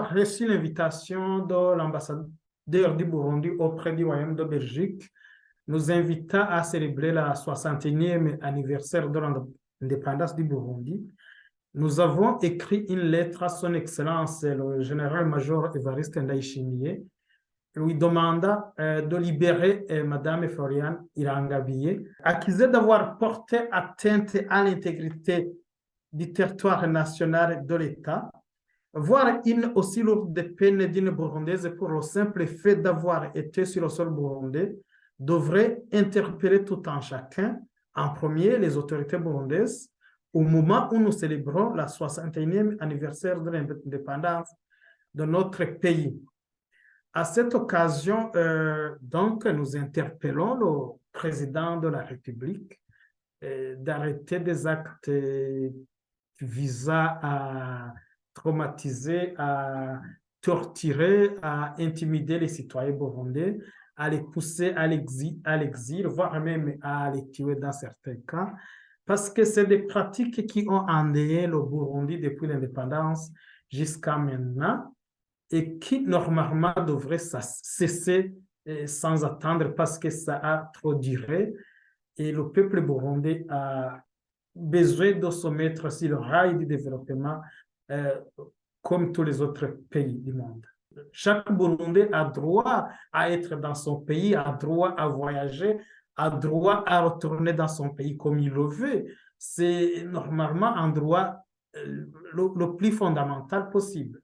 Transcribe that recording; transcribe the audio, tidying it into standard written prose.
avoir reçu l'invitation de l'ambassadeur du Burundi auprès du Royaume de Belgique, nous invita à célébrer la 61e anniversaire de l'indépendance du Burundi. Nous avons écrit une lettre à son Excellence, le général-major Évariste Ndayishimiye, lui demanda de libérer Madame Floriane Irangabire, accusée d'avoir porté atteinte à l'intégrité du territoire national de l'État, voire une aussi lourde peine d'une Burundaise pour le simple fait d'avoir été sur le sol burundais, devrait interpeller tout un chacun, en premier les autorités burundaises, au moment où nous célébrons la 61e anniversaire de l'indépendance de notre pays. À cette occasion, donc, nous interpellons le président de la République d'arrêter des actes visant à traumatiser, à torturer, à intimider les citoyens burundais, à les pousser à l'exil, voire même à les tuer dans certains cas, parce que c'est des pratiques qui ont endeuillé le Burundi depuis l'indépendance jusqu'à maintenant et qui normalement devraient cesser sans attendre parce que ça a trop duré et le peuple burundais a besoin de se mettre sur le rail du développement comme tous les autres pays du monde. Chaque Burundais a droit à être dans son pays, a droit à voyager, a droit à retourner dans son pays comme il le veut. C'est normalement un droit le plus fondamental possible.